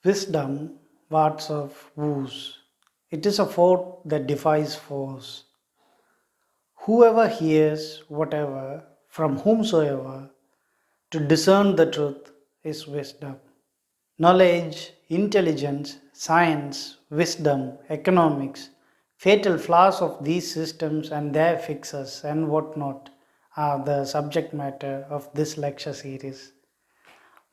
Wisdom, words of woos. It is a fort that defies force. Whoever hears whatever from whomsoever to discern the truth is wisdom. Knowledge, intelligence, science, wisdom, economics, fatal flaws of these systems and their fixes and whatnot are the subject matter of this lecture series.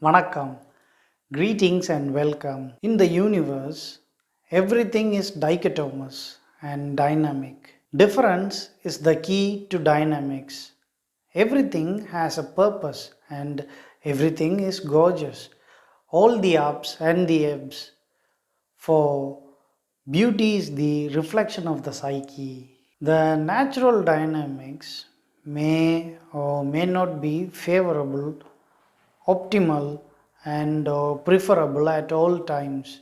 Vanakkam, greetings and welcome. In the universe, everything is dichotomous and dynamic. Difference is the key to dynamics. Everything has a purpose and everything is gorgeous. All the ups and the ebbs. For beauty is the reflection of the psyche. The natural dynamics may or may not be favorable, optimal, and preferable at all times.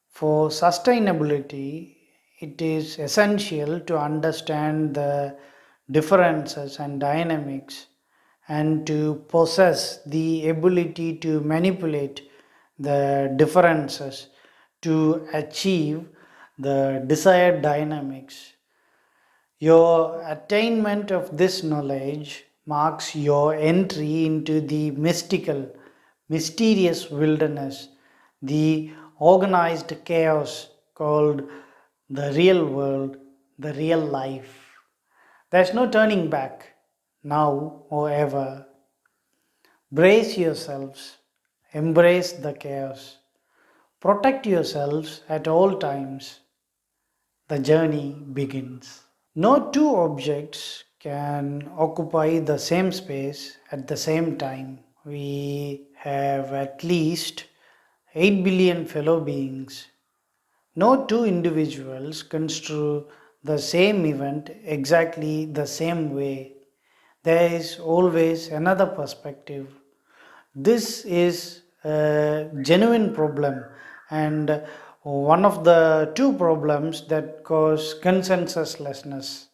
For sustainability, it is essential to understand the differences and dynamics and to possess the ability to manipulate the differences to achieve the desired dynamics. Your attainment of this knowledge marks your entry into the mystical, mysterious wilderness, the organized chaos called the real world, the real life. There's no turning back, now or ever. Brace yourselves, embrace the chaos, protect yourselves at all times. The journey begins. No two objects can occupy the same space at the same time. We have at least 8 billion fellow beings. No two individuals construe the same event exactly the same way. There is always another perspective. This is a genuine problem and one of the two problems that cause consensuslessness.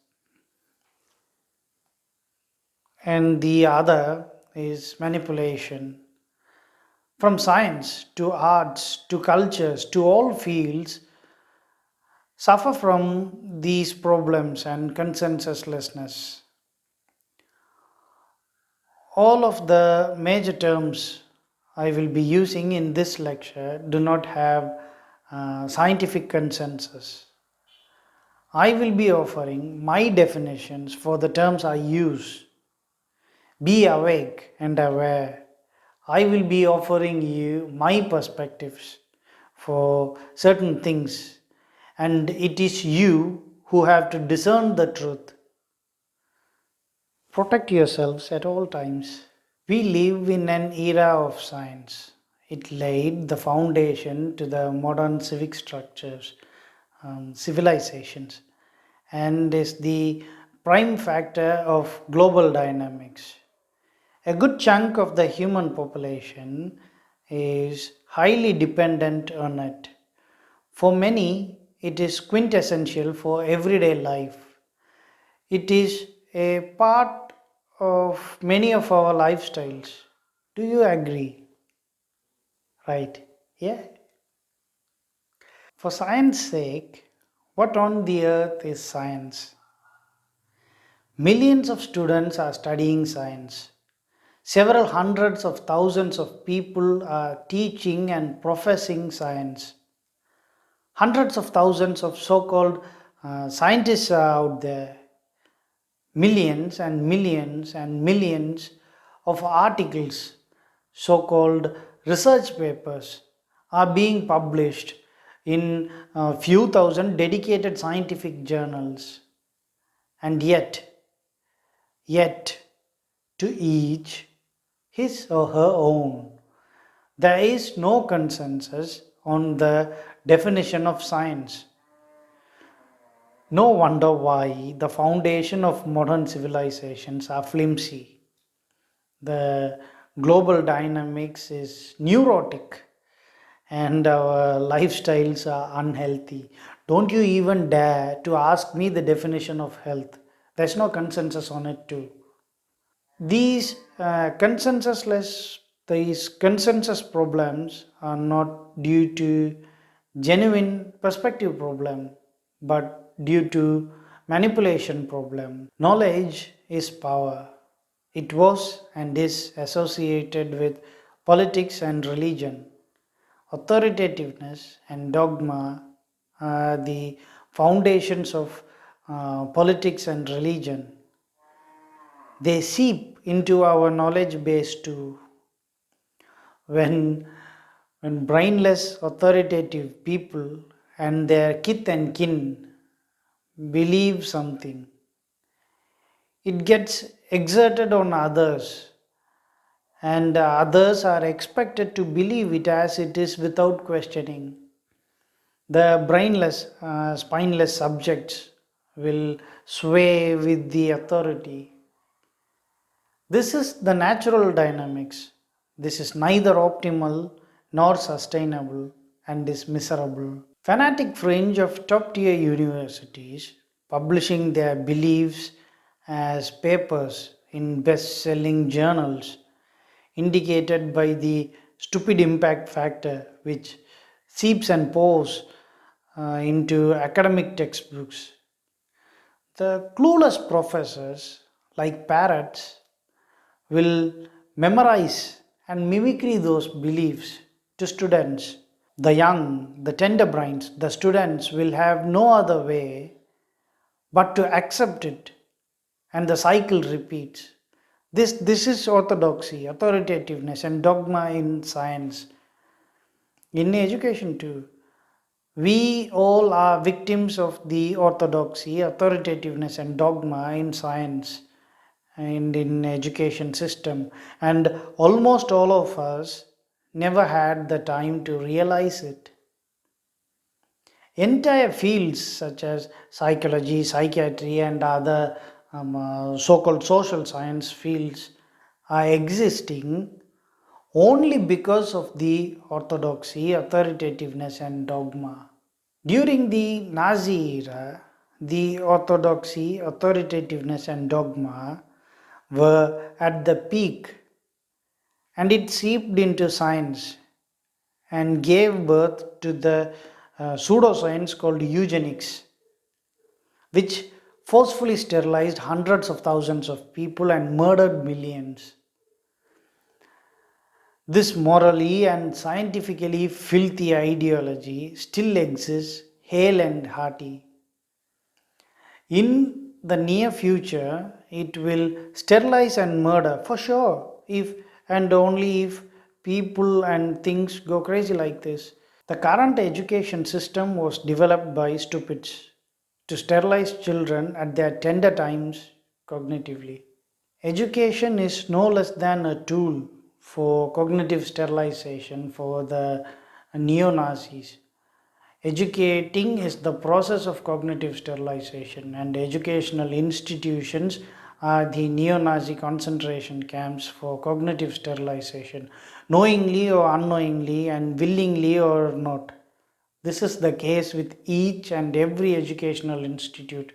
And the other is manipulation. From science to arts to cultures to all fields suffer from these problems and consensuslessness. All of the major terms I will be using in this lecture do not have scientific consensus. I will be offering my definitions for the terms I use. Be awake and aware. I will be offering you my perspectives for certain things, and it is you who have to discern the truth. Protect yourselves at all times. We live in an era of science. It laid the foundation to the modern civic structures, civilizations, and is the prime factor of global dynamics. A good chunk of the human population is highly dependent on it. For many, it is quintessential for everyday life. It is a part of many of our lifestyles. Do you agree? Right? Yeah. For science sake, what on the earth is science? Millions of students are studying science. Several hundreds of thousands of people are teaching and professing science. Hundreds of thousands of so called scientists are out there. Millions and millions and millions of articles, so called research papers, are being published in a few thousand dedicated scientific journals. And yet, to each his or her own. There is no consensus on the definition of science. No wonder why the foundation of modern civilizations are flimsy. The global dynamics is neurotic and our lifestyles are unhealthy. Don't you even dare to ask me the definition of health. There's no consensus on it too. These consensusless These consensus problems are not due to genuine perspective problem, but due to manipulation problem. Knowledge is power. It was and is associated with politics and religion. Authoritativeness and dogma are the foundations of politics and religion. They seep into our knowledge base too. When, when brainless authoritative people and their kith and kin believe something, it gets exerted on others, and others are expected to believe it as it is without questioning. The brainless, spineless subjects will sway with the authority. This is the natural dynamics. This is neither optimal nor sustainable and is miserable. Fanatic fringe of top tier universities publishing their beliefs as papers in best selling journals, indicated by the stupid impact factor which seeps and pours into academic textbooks. The clueless professors, like parrots, will memorize and mimicry those beliefs to students. The young, the tender brains, the students will have no other way but to accept it, and the cycle repeats. This is orthodoxy, authoritativeness, and dogma in science, in education too. We all are victims of the orthodoxy, authoritativeness, and dogma in science and in education system, and almost all of us never had the time to realize it. Entire fields such as psychology, psychiatry, and other so-called social science fields are existing only because of the orthodoxy, authoritativeness, and dogma. During the Nazi era, the orthodoxy, authoritativeness, and dogma were at the peak, and it seeped into science and gave birth to the pseudoscience called eugenics, which forcefully sterilized hundreds of thousands of people and murdered millions. This morally and scientifically filthy ideology still exists, hale and hearty. In the near future, it will sterilize and murder for sure, if and only if people and things go crazy like this. The current education system was developed by stupids to sterilize children at their tender times cognitively. Education is no less than a tool for cognitive sterilization for the neo Nazis. Educating is the process of cognitive sterilization, and educational institutions are the neo Nazi concentration camps for cognitive sterilization, knowingly or unknowingly, and willingly or not. This is the case with each and every educational institute,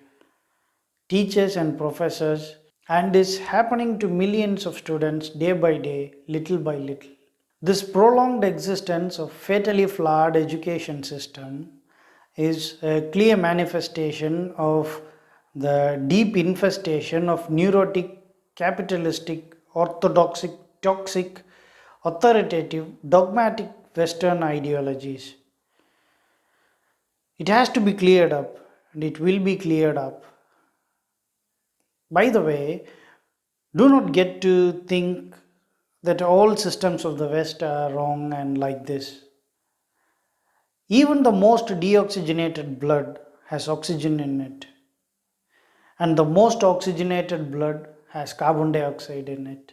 teachers, and professors, and is happening to millions of students day by day, little by little. This prolonged existence of fatally flawed education system is a clear manifestation of the deep infestation of neurotic, capitalistic, orthodoxic, toxic, authoritative, dogmatic Western ideologies. It has to be cleared up, and it will be cleared up. By the way, do not get to think that all systems of the West are wrong and like this. Even the most deoxygenated blood has oxygen in it, and the most oxygenated blood has carbon dioxide in it.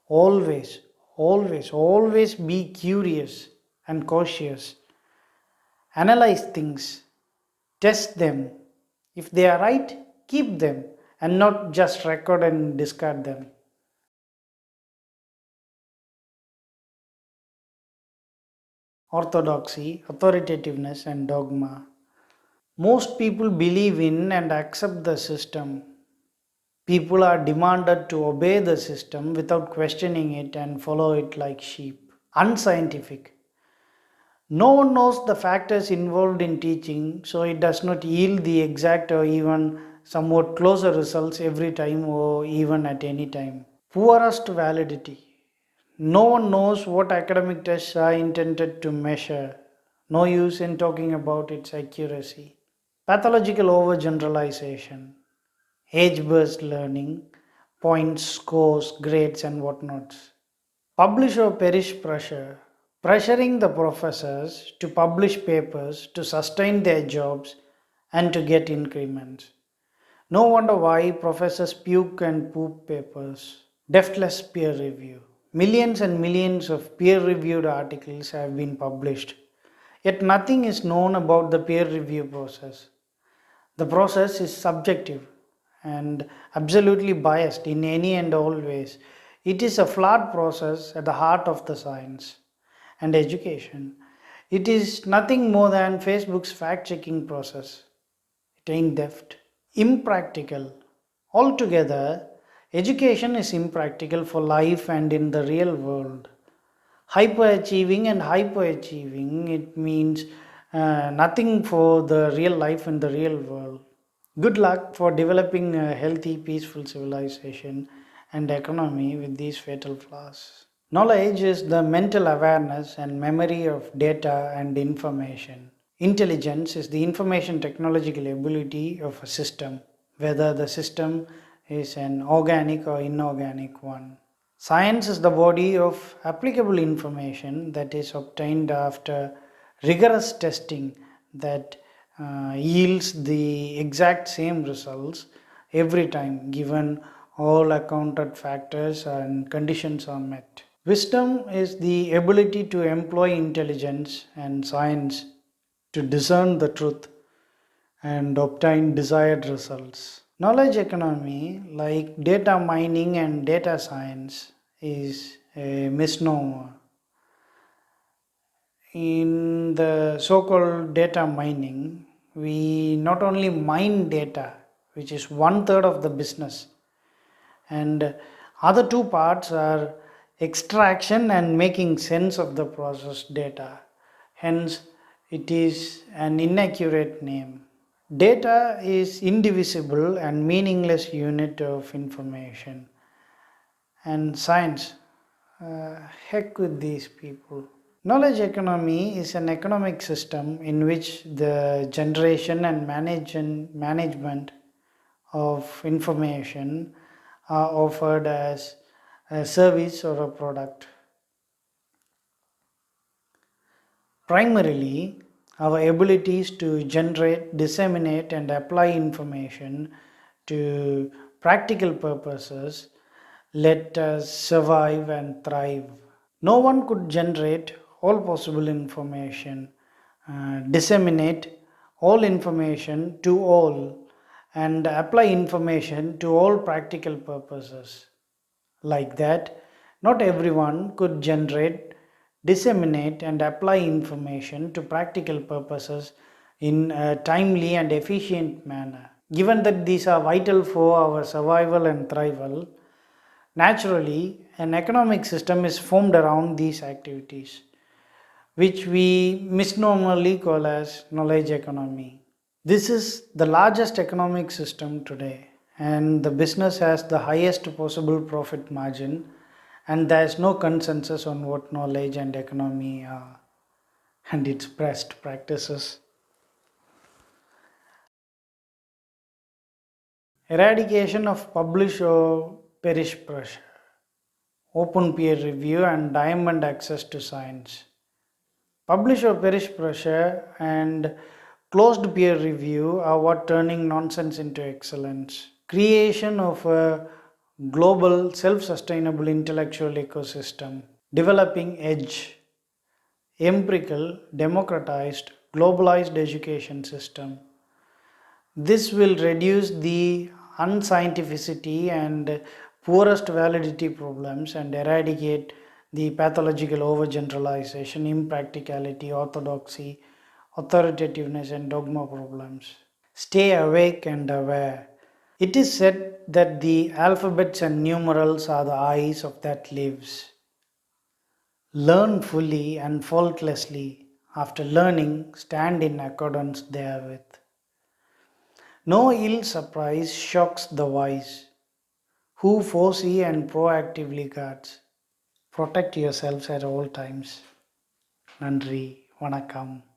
Always, always be curious and cautious. Analyze things, test them. If they are right, keep them and not just record and discard them. Orthodoxy, authoritativeness, and dogma. Most people believe in and accept the system. People are demanded to obey the system without questioning it and follow it like sheep. Unscientific. No one knows the factors involved in teaching, so it does not yield the exact or even somewhat closer results every time or even at any time. Poorest validity. No one knows what academic tests are intended to measure. No use in talking about its accuracy. Pathological overgeneralization, age based learning, points, scores, grades, and whatnots. Publish or perish pressure, pressuring the professors to publish papers to sustain their jobs and to get increments. No wonder why professors puke and poop papers. Deftless peer review. Millions and millions of peer reviewed articles have been published, yet nothing is known about the peer review process. The process is subjective and absolutely biased in any and all ways. It is a flawed process at the heart of the science and education. It is nothing more than Facebook's fact checking process. It ain't deft. Impractical. Altogether, education is impractical for life and in the real world. Hyperachieving and hyperachieving, it means nothing for the real life and the real world. Good luck for developing a healthy, peaceful civilization and economy with these fatal flaws. Knowledge is the mental awareness and memory of data and information. Intelligence is the information technological ability of a system, whether the system is an organic or inorganic one. Science is the body of applicable information that is obtained after rigorous testing that yields the exact same results every time, given all accounted factors and conditions are met. Wisdom is the ability to employ intelligence and science to discern the truth and obtain desired results. Knowledge economy, like data mining and data science, is a misnomer. In the so called data mining, we not only mine data, which is one third of the business, and other two parts are extraction and making sense of the processed data. Hence, it is an inaccurate name. Data is indivisible and meaningless unit of information. And science, heck with these people. Knowledge economy is an economic system in which the generation and management of information are offered as a service or a product. Primarily, our abilities to generate, disseminate, and apply information to practical purposes let us survive and thrive. No one could generate all possible information, disseminate all information to all, and apply information to all practical purposes. Like that, not everyone could generate, disseminate, and apply information to practical purposes in a timely and efficient manner. Given that these are vital for our survival and thrival, naturally, an economic system is formed around these activities, which we misnomerly call as knowledge economy. This is the largest economic system today, and the business has the highest possible profit margin, and there is no consensus on what knowledge and economy are and its best practices. Eradication of publish or perish pressure, open peer review, and diamond access to science. Publish or perish pressure and closed peer review are what turning nonsense into excellence. Creation of a global self-sustainable intellectual ecosystem. Developing edge, empirical, democratized, globalized education system. This will reduce the unscientificity and poorest validity problems and eradicate the pathological overgeneralization, impracticality, orthodoxy, authoritativeness, and dogma problems. Stay awake and aware. It is said that the alphabets and numerals are the eyes of that lives. Learn fully and faultlessly. After learning, stand in accordance therewith. No ill surprise shocks the wise, who foresee and proactively guards. Protect yourselves at all times. நன்றி, வணக்கம்.